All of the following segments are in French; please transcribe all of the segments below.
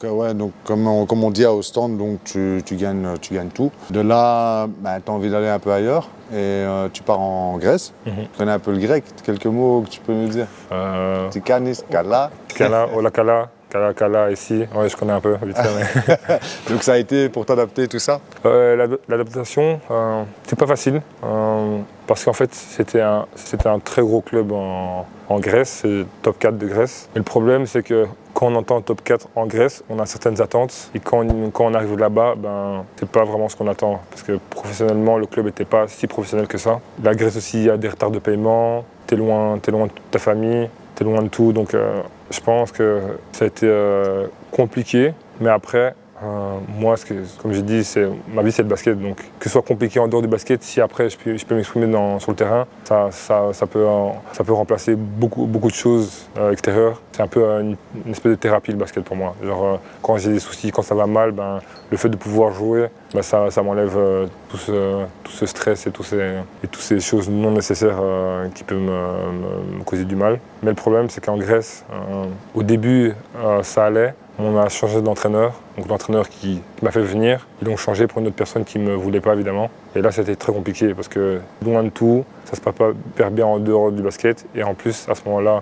Ouais, donc comme on dit à Ostende, donc tu gagnes tout. De là, bah, tu as envie d'aller un peu ailleurs et tu pars en Grèce. Tu connais un peu le grec, quelques mots que tu peux nous dire? Tikanis, Kala. Kala, Ola Kala. Kala ici, ouais, je connais un peu, vite fait. Mais... Donc ça a été pour t'adapter tout ça? L'adaptation, c'est pas facile, parce qu'en fait c'était un très gros club en Grèce, c'est top 4 de Grèce. Mais le problème c'est que quand on entend top 4 en Grèce, on a certaines attentes, et quand on arrive là-bas, ben, c'est pas vraiment ce qu'on attend, parce que professionnellement le club n'était pas si professionnel que ça. La Grèce aussi, il y a des retards de paiement, t'es loin de ta famille, t'es loin de tout, donc je pense que ça a été compliqué, mais après, moi, comme j'ai dit, ma vie c'est le basket, donc que ce soit compliqué en dehors du basket, si après je peux m'exprimer sur le terrain, ça peut remplacer beaucoup de choses extérieures. C'est un peu une espèce de thérapie le basket pour moi. Genre, quand j'ai des soucis, quand ça va mal, ben, le fait de pouvoir jouer, ben, ça m'enlève tout ce stress et toutes ces choses non nécessaires qui peuvent me causer du mal. Mais le problème c'est qu'en Grèce, au début ça allait. On a changé d'entraîneur, donc l'entraîneur qui m'a fait venir, ils l'ont changé pour une autre personne qui ne me voulait pas évidemment. Et là c'était très compliqué parce que loin de tout, ça se passe pas hyper bien en dehors du basket. Et en plus à ce moment-là,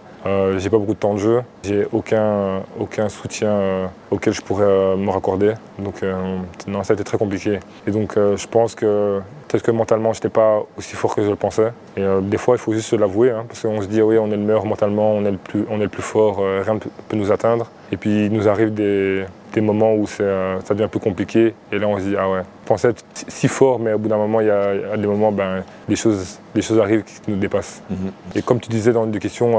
j'ai pas beaucoup de temps de jeu, j'ai aucun soutien auquel je pourrais me raccorder. Donc non, ça a été très compliqué. Et donc je pense que peut-être que mentalement je n'étais pas aussi fort que je le pensais. Et des fois il faut juste se l'avouer, hein, parce qu'on se dit oui on est le meilleur mentalement, on est le plus fort, rien ne peut nous atteindre. Et puis il nous arrive des moments où ça devient plus compliqué et là on se dit ah ouais, je pensais être si fort mais au bout d'un moment il y a des moments des choses arrivent qui nous dépassent. Et comme tu disais dans une des questions,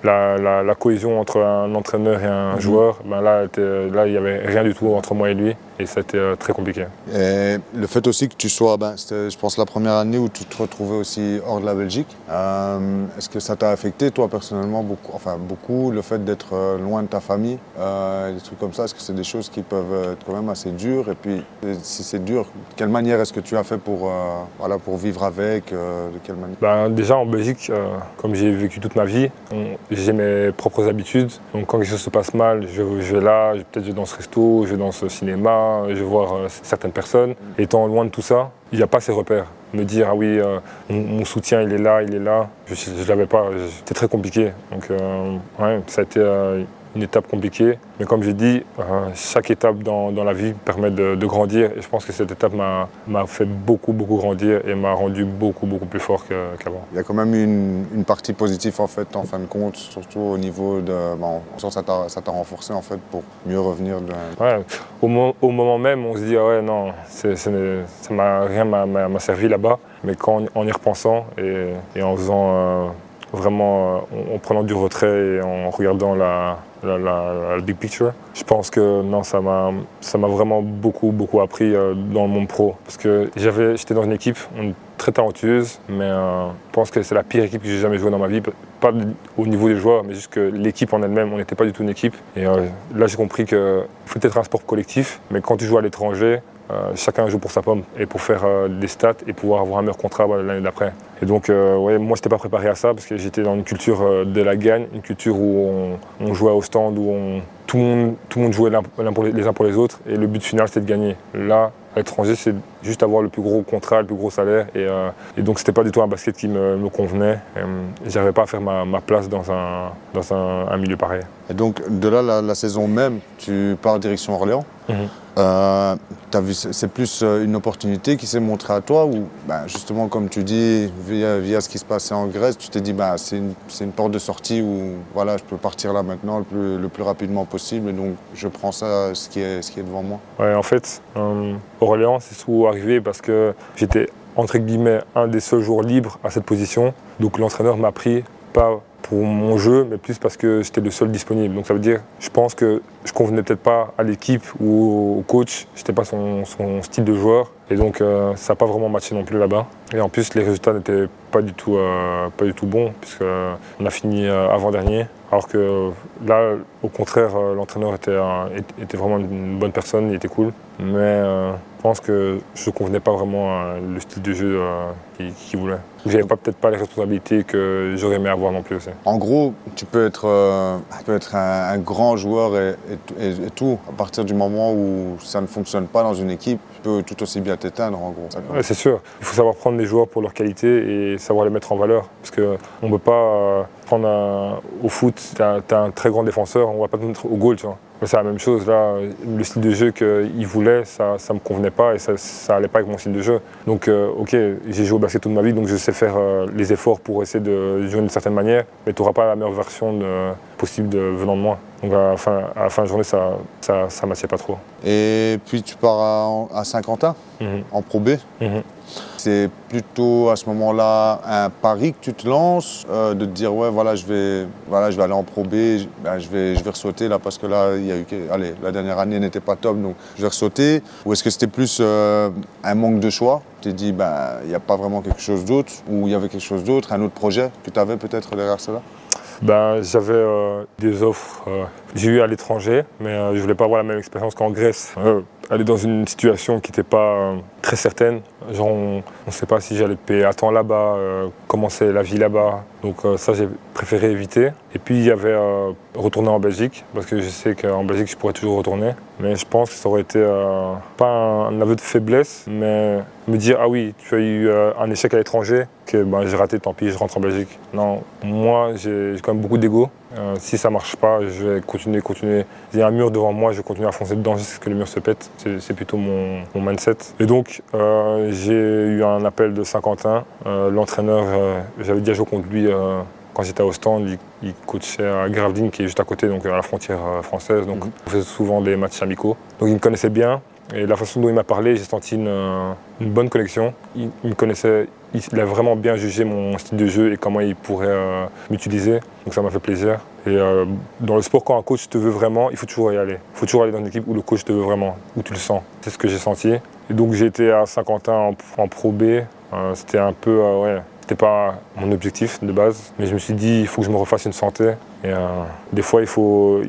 la cohésion entre un entraîneur et un joueur, ben là il n'y avait rien du tout entre moi et lui et c'était très compliqué. Et le fait aussi que tu sois, c'était je pense la première année où tu te retrouvais aussi hors de la Belgique, est-ce que ça t'a affecté toi personnellement beaucoup, le fait d'être loin de ta famille, des trucs comme ça? Est-ce que c'est des choses qui peuvent être quand même assez dures? Et puis, si c'est dur, de quelle manière est-ce que tu as fait pour vivre avec? De quelle manière? Ben, déjà en Belgique, comme j'ai vécu toute ma vie, j'ai mes propres habitudes. Donc quand quelque chose se passe mal, je vais là, peut-être je vais dans ce resto, je vais dans ce cinéma, je vais voir certaines personnes. Étant loin de tout ça, il n'y a pas ces repères. Me dire, ah oui, mon soutien il est là, je ne l'avais pas, c'était très compliqué. Donc ouais, ça a été une étape compliquée. Mais comme j'ai dit, chaque étape dans la vie permet de grandir. Et je pense que cette étape m'a fait beaucoup grandir et m'a rendu beaucoup plus fort qu'avant. Il y a quand même une partie positive en fait, en fin de compte, surtout au niveau de... ça t'a renforcé en fait pour mieux revenir de... Ouais, au moment même, on se dit, ah ouais, non, rien m'a servi là-bas. Mais en y repensant et en faisant vraiment, en prenant du retrait et en regardant la big picture, je pense que non, ça m'a vraiment beaucoup appris dans le monde pro. Parce que j'étais dans une équipe très talentueuse, mais je pense que c'est la pire équipe que j'ai jamais jouée dans ma vie. Pas au niveau des joueurs, mais juste que l'équipe en elle-même, on n'était pas du tout une équipe. Et là, j'ai compris qu'il faut être un sport collectif, mais quand tu joues à l'étranger, chacun joue pour sa pomme et pour faire des stats et pouvoir avoir un meilleur contrat l'année d'après. Et donc, ouais, moi, je n'étais pas préparé à ça parce que j'étais dans une culture de la gagne, une culture où on jouait au stand, où tout le monde jouait les uns pour les autres et le but final, c'était de gagner. Là, à l'étranger, c'est juste avoir le plus gros contrat, le plus gros salaire. Et donc, c'était pas du tout un basket qui me convenait. Et j'arrivais pas à faire ma place dans un milieu pareil. Et donc, de là, la saison même, tu pars en direction Orléans. T'as vu, c'est plus une opportunité qui s'est montrée à toi ou justement, comme tu dis, via ce qui se passait en Grèce, tu t'es dit c'est une porte de sortie où voilà, je peux partir là maintenant le plus rapidement possible et donc je prends ça, ce qui est devant moi. Ouais, en fait, Orléans, c'est souvent arrivé parce que j'étais entre guillemets un des seuls joueurs libres à cette position. Donc l'entraîneur m'a pris pas pour mon jeu, mais plus parce que j'étais le seul disponible. Donc ça veut dire, je pense que je convenais peut-être pas à l'équipe ou au coach, j'étais pas son style de joueur. Et donc ça n'a pas vraiment matché non plus là-bas. Et en plus, les résultats n'étaient pas du tout bons, puisqu'on a fini avant-dernier. Alors que là, au contraire, l'entraîneur était vraiment une bonne personne, il était cool. Mais je pense que je ne convenais pas vraiment le style de jeu qu'il voulait. J'avais peut-être pas les responsabilités que j'aurais aimé avoir non plus aussi. En gros, tu peux être un grand joueur et tout. À partir du moment où ça ne fonctionne pas dans une équipe, tu peux tout aussi bien t'éteindre en gros. Ouais, c'est sûr. Il faut savoir prendre les joueurs pour leur qualité et savoir les mettre en valeur. Parce qu'on ne peut pas prendre au foot, tu as un très grand défenseur, on ne va pas te mettre au goal, tu vois. C'est la même chose, là, le style de jeu qu'il voulait, ça ne me convenait pas et ça n'allait pas avec mon style de jeu. Donc ok, j'ai joué au basket toute ma vie, donc je sais faire les efforts pour essayer de jouer d'une certaine manière, mais tu n'auras pas la meilleure version possible venant de moi. Donc à la fin de journée, ça ne matchait pas trop. Et puis tu pars à Saint-Quentin, en Pro B. C'est plutôt à ce moment-là un pari que tu te lances, de te dire ouais voilà je vais aller en Pro B, je vais ressauter là parce que là il y a eu, allez, la dernière année n'était pas top donc je vais ressauter. Ou est-ce que c'était plus un manque de choix? Tu t'es dit il n'y a pas vraiment quelque chose d'autre, ou il y avait quelque chose d'autre, un autre projet que tu avais peut-être derrière cela? J'avais des offres, j'ai eu à l'étranger, mais je ne voulais pas avoir la même expérience qu'en Grèce. Aller dans une situation qui n'était pas très certaine, genre on ne sait pas si j'allais payer à temps là-bas, comment c'est la vie là-bas, donc ça j'ai préféré éviter. Et puis il y avait retourner en Belgique, parce que je sais qu'en Belgique je pourrais toujours retourner, mais je pense que ça aurait été pas un aveu de faiblesse, mais me dire ah oui, tu as eu un échec à l'étranger, que j'ai raté, tant pis, je rentre en Belgique. Non, moi j'ai quand même beaucoup d'ego. Si ça ne marche pas, je vais continuer. Il y a un mur devant moi, je vais continuer à foncer dedans jusqu'à ce que le mur se pète. C'est plutôt mon mindset. Et donc, j'ai eu un appel de Saint-Quentin. L'entraîneur, j'avais déjà joué contre lui quand j'étais à Ostende. Il coachait à Gravelines, qui est juste à côté, donc à la frontière française. Donc, on faisait souvent des matchs amicaux. Donc, il me connaissait bien. Et la façon dont il m'a parlé, j'ai senti une bonne connexion. Il me connaissait, il a vraiment bien jugé mon style de jeu et comment il pourrait m'utiliser. Donc ça m'a fait plaisir. Et dans le sport, quand un coach te veut vraiment, il faut toujours y aller. Il faut toujours aller dans une équipe où le coach te veut vraiment, où tu le sens. C'est ce que j'ai senti. Et donc j'ai été à Saint-Quentin en Pro B. C'était un peu, c'était pas mon objectif de base. Mais je me suis dit, il faut que je me refasse une santé. Et des fois, il faut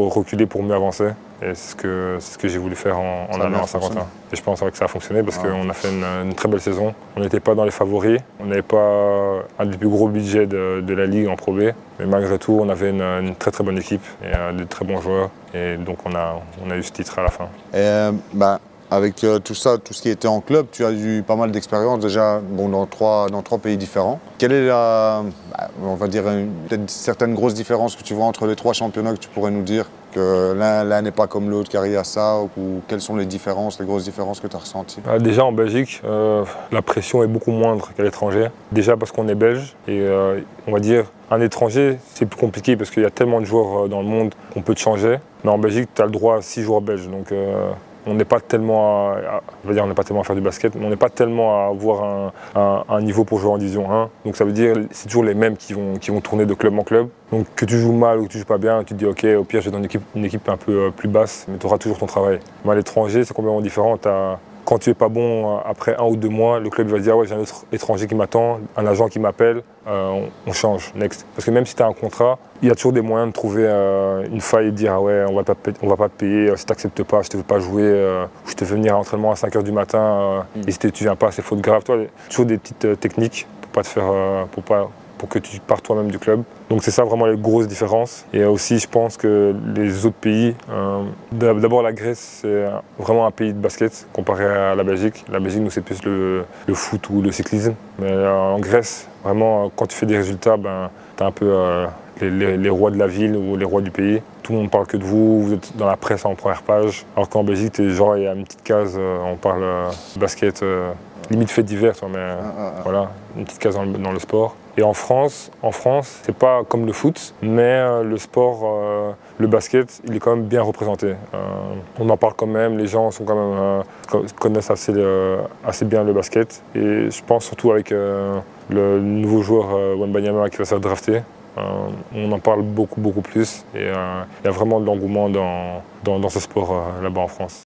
reculer pour mieux avancer. Et c'est ce que j'ai voulu faire en allant à Saint-Quentin. Et je pense que ça a fonctionné parce qu'on a fait une très belle saison. On n'était pas dans les favoris, on n'avait pas un des plus gros budgets de la Ligue en Pro B. Mais malgré tout, on avait une très très bonne équipe et de très bons joueurs. Et donc on a eu ce titre à la fin. Et, avec tout ça, tout ce qui était en club, tu as eu pas mal d'expérience déjà dans trois pays différents. Quelle est on va dire, peut-être certaines grosses différences que tu vois entre les trois championnats que tu pourrais nous dire? Que l'un n'est pas comme l'autre, car il y a ça, ou quelles sont les grosses différences que tu as ressenties? Déjà en Belgique, la pression est beaucoup moindre qu'à l'étranger. Déjà parce qu'on est belge et on va dire un étranger, c'est plus compliqué parce qu'il y a tellement de joueurs dans le monde qu'on peut te changer. Mais en Belgique, tu as le droit à 6 joueurs belges. Donc, on n'est pas tellement à faire du basket, mais on n'est pas tellement à avoir un niveau pour jouer en division 1. Donc ça veut dire que c'est toujours les mêmes qui vont tourner de club en club. Donc que tu joues mal ou que tu joues pas bien, tu te dis ok, au pire je vais dans une équipe un peu plus basse, mais tu auras toujours ton travail. Mais à l'étranger, c'est complètement différent. Quand tu n'es pas bon, après 1 ou 2 mois, le club va dire ouais, j'ai un autre étranger qui m'attend, un agent qui m'appelle, on change, next. Parce que même si tu as un contrat, il y a toujours des moyens de trouver une faille et de dire ah ouais, on va pas te payer, si tu n'acceptes pas, je te veux pas jouer, je te fais venir à l'entraînement à 5 h du matin, et si tu viens pas, c'est faute grave. Toi, toujours des petites techniques pour pas te faire, pour que tu partes toi-même du club. Donc c'est ça vraiment les grosses différences. Et aussi je pense que les autres pays, d'abord la Grèce c'est vraiment un pays de basket comparé à la Belgique. La Belgique nous c'est plus le foot ou le cyclisme. Mais en Grèce, vraiment quand tu fais des résultats, tu as un peu les rois de la ville ou les rois du pays. Tout le monde parle que de vous, vous êtes dans la presse en première page. Alors qu'en Belgique, il y a une petite case, on parle basket, limite fait divers, mais voilà, une petite case dans le sport. Et en France, c'est pas comme le foot, mais le sport, le basket, il est quand même bien représenté. On en parle quand même, les gens sont quand même, connaissent assez bien le basket. Et je pense surtout avec le nouveau joueur Wembanyama qui va se faire drafter. On en parle beaucoup plus et il y a vraiment de l'engouement dans ce sport là-bas en France.